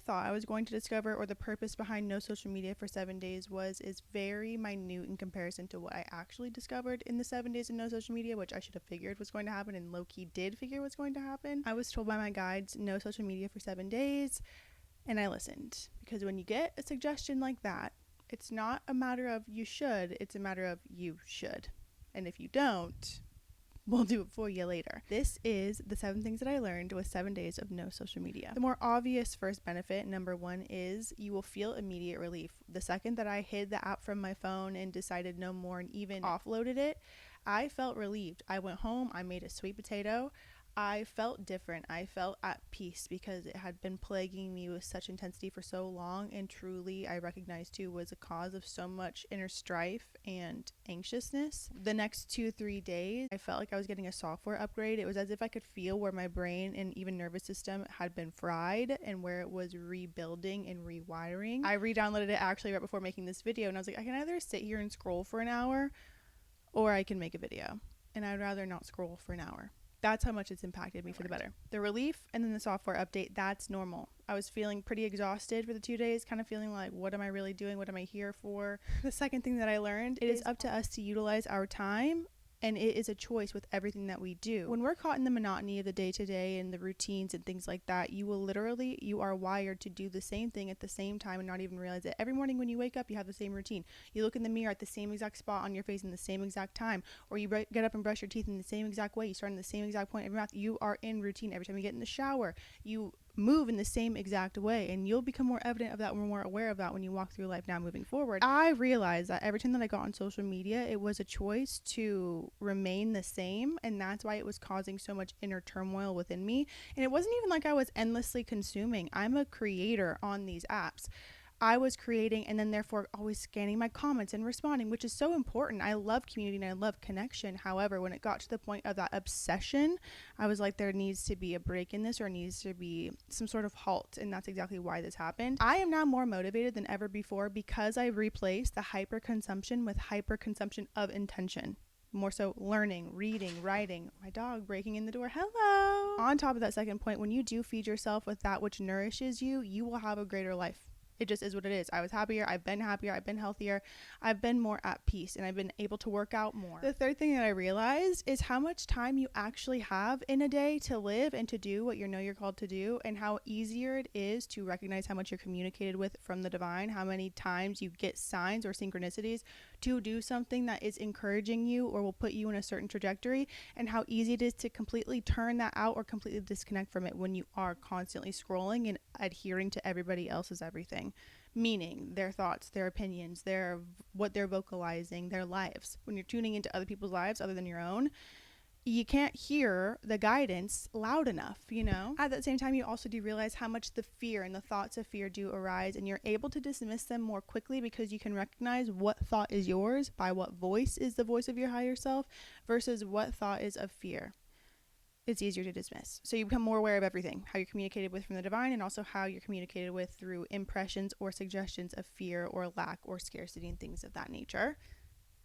thought I was going to discover, or the purpose behind no social media for 7 days is very minute in comparison to what I actually discovered in the 7 days of no social media, which I should have figured was going to happen, and low-key did figure was going to happen. I was told by my guides, no social media for 7 days, and I listened. Because when you get a suggestion like that, it's not a matter of you should, it's a matter of you should. And if you don't, we'll do it for you later. This is the 7 things that I learned with 7 days of no social media. The more obvious first benefit, number 1, is you will feel immediate relief. The second that I hid the app from my phone and decided no more and even offloaded it, I felt relieved. I went home, I made a sweet potato. I felt different. I felt at peace because it had been plaguing me with such intensity for so long, and truly I recognized too was a cause of so much inner strife and anxiousness. The next 2-3 days I felt like I was getting a software upgrade. It was as if I could feel where my brain and even nervous system had been fried and where it was rebuilding and rewiring. I re-downloaded it actually right before making this video, and I was like, I can either sit here and scroll for an hour or I can make a video, and I'd rather not scroll for an hour. That's how much it's impacted me for the better. The relief and then the software update, that's normal. I was feeling pretty exhausted for the 2 days, kind of feeling like, what am I really doing? What am I here for? The second thing that I learned, it is up to us to utilize our time, and it is a choice with everything that we do. When we're caught in the monotony of the day-to-day and the routines and things like that, you are wired to do the same thing at the same time and not even realize it. Every morning when you wake up, you have the same routine. You look in the mirror at the same exact spot on your face in the same exact time, or you get up and brush your teeth in the same exact way. You start in the same exact point of your mouth. You are in routine. Every time you get in the shower, you move in the same exact way, and you'll become more evident of that, more aware of that when you walk through life now moving forward. I realized that every time that I got on social media, it was a choice to remain the same, and that's why it was causing so much inner turmoil within me. And it wasn't even like I was endlessly consuming. I'm a creator on these apps. I was creating and then therefore always scanning my comments and responding, which is so important. I love community and I love connection. However, when it got to the point of that obsession, I was like, there needs to be a break in this, or needs to be some sort of halt. And that's exactly why this happened. I am now more motivated than ever before because I replaced the hyper consumption with hyper consumption of intention. More so learning, reading, writing. My dog breaking in the door. Hello. On top of that second point, when you do feed yourself with that which nourishes you, you will have a greater life. It just is what it is. I was happier. I've been healthier. I've been more at peace, and I've been able to work out more. The third thing that I realized is how much time you actually have in a day to live and to do what you're called to do, and how easier it is to recognize how much you're communicated with from the divine, how many times you get signs or synchronicities to do something that is encouraging you or will put you in a certain trajectory, and how easy it is to completely turn that out or completely disconnect from it when you are constantly scrolling and adhering to everybody else's everything. Meaning their thoughts, their opinions, what they're vocalizing, their lives. When you're tuning into other people's lives other than your own, you can't hear the guidance loud enough, At that same time, you also do realize how much the fear and the thoughts of fear do arise, and you're able to dismiss them more quickly because you can recognize what thought is yours by what voice is the voice of your higher self versus what thought is of fear. It's easier to dismiss. So you become more aware of everything, how you're communicated with from the divine, and also how you're communicated with through impressions or suggestions of fear or lack or scarcity and things of that nature.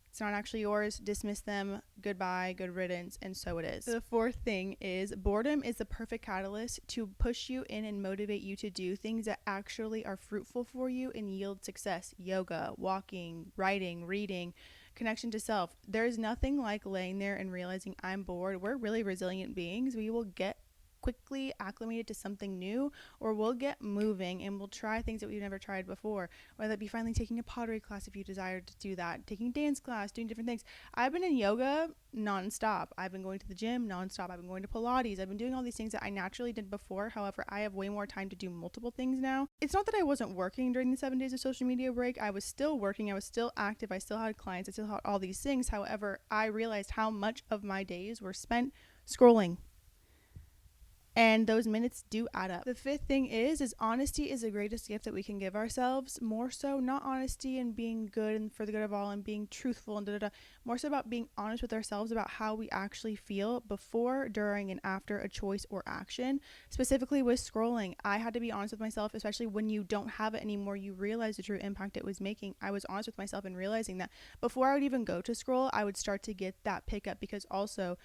It's not actually yours. Dismiss them. Goodbye, good riddance, and so it is. The fourth thing is boredom is the perfect catalyst to push you in and motivate you to do things that actually are fruitful for you and yield success. Yoga, walking, writing, reading, connection to self. There's nothing like laying there and realizing I'm bored. We're really resilient beings. We will get quickly acclimated to something new, or we'll get moving and we'll try things that we've never tried before, whether it be finally taking a pottery class if you desire to do that, taking dance class, doing different things. I've been in yoga nonstop. I've been going to the gym nonstop. I've been going to Pilates. I've been doing all these things that I naturally did before. However, I have way more time to do multiple things now. It's not that I wasn't working during the 7 days of social media break. I was still working. I was still active. I still had clients. I still had all these things. However, I realized how much of my days were spent scrolling. And those minutes do add up. The fifth thing is honesty is the greatest gift that we can give ourselves. More so, not honesty and being good and for the good of all and being truthful and da-da-da. More so about being honest with ourselves about how we actually feel before, during, and after a choice or action. Specifically with scrolling, I had to be honest with myself, especially when you don't have it anymore. You realize the true impact it was making. I was honest with myself and realizing that before I would even go to scroll, I would start to get that pickup, because also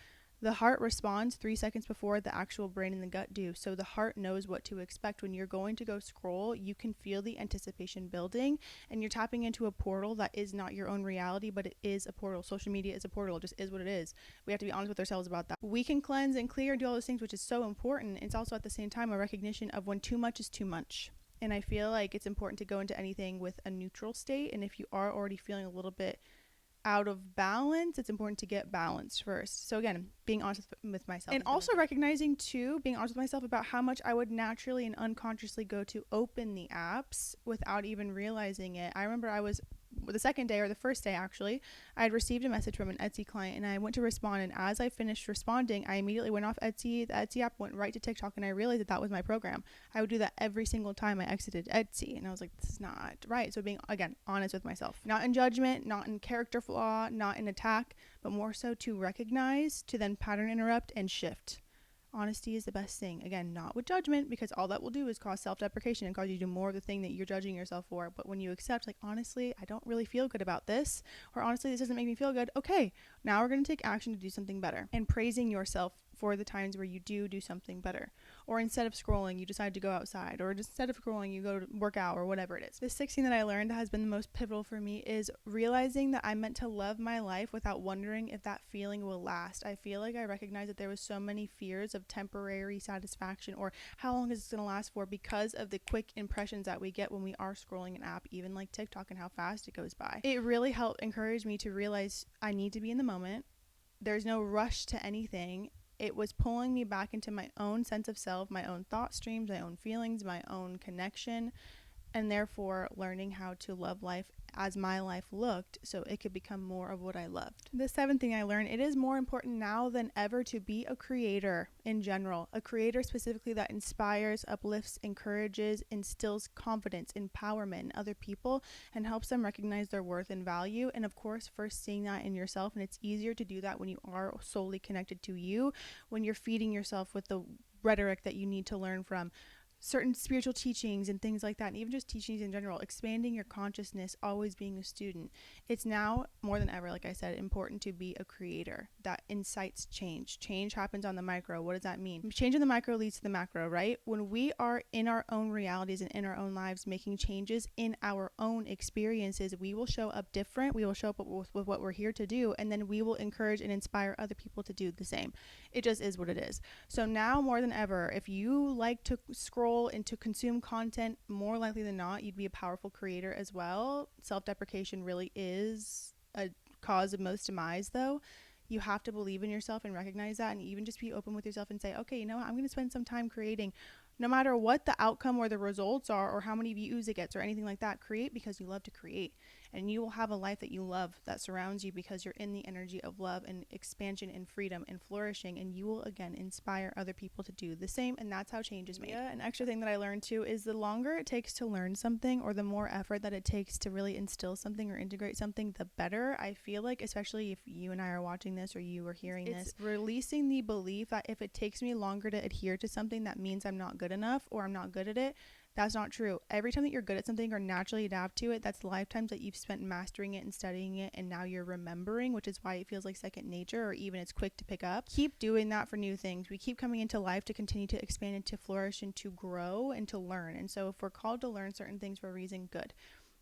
The heart responds 3 seconds before the actual brain and the gut do. So the heart knows what to expect. When you're going to go scroll, you can feel the anticipation building, and you're tapping into a portal that is not your own reality, but it is a portal. Social media is a portal. It just is what it is. We have to be honest with ourselves about that. We can cleanse and clear and do all those things, which is so important. It's also at the same time a recognition of when too much is too much. And I feel like it's important to go into anything with a neutral state. And if you are already feeling a little bit out of balance, it's important to get balanced first. So again, being honest with myself, and also recognizing too, being honest with myself about how much I would naturally and unconsciously go to open the apps without even realizing it. I remember I was the second day, or the first day actually, I had received a message from an Etsy client, and I went to respond, and as I finished responding, I immediately went off Etsy. The Etsy app went right to TikTok, and I realized that that was my program. I would do that every single time I exited Etsy, and I was like, this is not right. So being, again, honest with myself, not in judgment, not in character flaw, not in attack, but more so to recognize, to then pattern interrupt and shift. Honesty is the best thing. Again, not with judgment, because all that will do is cause self-deprecation and cause you to do more of the thing that you're judging yourself for. But when you accept, like, honestly, I don't really feel good about this, or honestly, this doesn't make me feel good. Okay, now we're going to take action to do something better. And praising yourself for the times where you do something better. Or instead of scrolling, you decide to go outside. Or instead of scrolling, you go to work out, or whatever it is. The sixth thing that I learned that has been the most pivotal for me is realizing that I'm meant to love my life without wondering if that feeling will last. I feel like I recognize that there was so many fears of temporary satisfaction, or how long is this going to last for, because of the quick impressions that we get when we are scrolling an app, even like TikTok, and how fast it goes by. It really helped encourage me to realize I need to be in the moment. There's no rush to anything. It was pulling me back into my own sense of self, my own thought streams, my own feelings, my own connection, and therefore learning how to love life as my life looked, so it could become more of what I loved. The seventh thing I learned, it is more important now than ever to be a creator in general. A creator specifically that inspires, uplifts, encourages, instills confidence, empowerment in other people, and helps them recognize their worth and value. And of course, first seeing that in yourself, and it's easier to do that when you are solely connected to you, when you're feeding yourself with the rhetoric that you need to learn from certain spiritual teachings and things like that, and even just teachings in general, expanding your consciousness, always being a student. It's now more than ever, like I said, important to be a creator that incites change. Change happens on the micro. What does that mean? Change in the micro leads to the macro, right? When we are in our own realities and in our own lives, making changes in our own experiences, we will show up different. We will show up with what we're here to do, and then we will encourage and inspire other people to do the same. It just is what it is. So now more than ever, if you like to scroll and to consume content, more likely than not, you'd be a powerful creator as well. Self-deprecation really is a cause of most demise, though. You have to believe in yourself and recognize that, and even just be open with yourself and say, okay, you know what? I'm going to spend some time creating. No matter what the outcome or the results are, or how many views it gets or anything like that, create because you love to create. And you will have a life that you love that surrounds you, because you're in the energy of love and expansion and freedom and flourishing, and you will again inspire other people to do the same. And that's how change is made. Yeah, an extra thing that I learned too is the longer it takes to learn something, or the more effort that it takes to really instill something or integrate something, the better. I feel like, especially if you and I are watching this, or you are hearing this, releasing the belief that if it takes me longer to adhere to something, that means I'm not good enough or I'm not good at it. That's not true. Every time that you're good at something or naturally adapt to it, that's lifetimes that you've spent mastering it and studying it, and now you're remembering, which is why it feels like second nature, or even it's quick to pick up. Keep doing that for new things. We keep coming into life to continue to expand and to flourish and to grow and to learn. And so if we're called to learn certain things for a reason, good.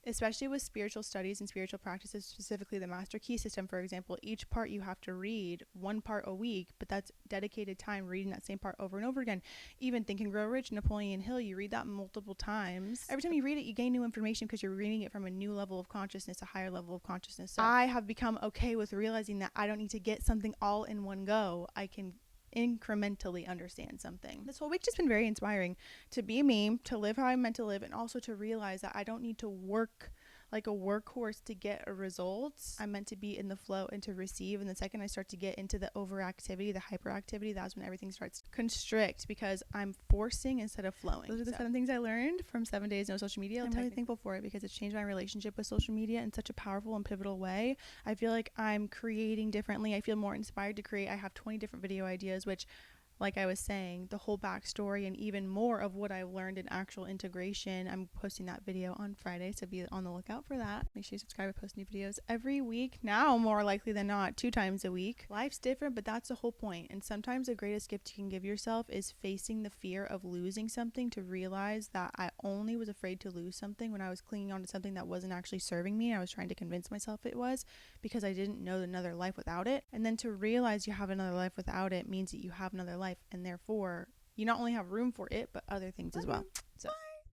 Especially with spiritual studies and spiritual practices, specifically the Master Key System, for example, each part you have to read one part a week, but that's dedicated time reading that same part over and over again. Even Think and Grow Rich, Napoleon Hill, you read that multiple times. Every time you read it, you gain new information because you're reading it from a new level of consciousness, a higher level of consciousness. So I have become okay with realizing that I don't need to get something all in one go. I can incrementally understand something. This whole week just been very inspiring to be me, to live how I'm meant to live, and also to realize that I don't need to work like a workhorse to get a result. I'm meant to be in the flow and to receive. And the second I start to get into the overactivity, the hyperactivity, that's when everything starts to constrict, because I'm forcing instead of flowing. Those are the 7 things I learned from 7 days no social media. I'm really thankful for it, because it's changed my relationship with social media in such a powerful and pivotal way. I feel like I'm creating differently. I feel more inspired to create. I have 20 different video ideas, which like I was saying, the whole backstory and even more of what I've learned in actual integration. I'm posting that video on Friday, so be on the lookout for that. Make sure you subscribe. I post new videos every week now, more likely than not, 2 times a week. Life's different, but that's the whole point. And sometimes the greatest gift you can give yourself is facing the fear of losing something, to realize that I only was afraid to lose something when I was clinging on to something that wasn't actually serving me. I was trying to convince myself it was, because I didn't know another life without it. And then to realize you have another life without it means that you have another life, and therefore you not only have room for it but other things as well. So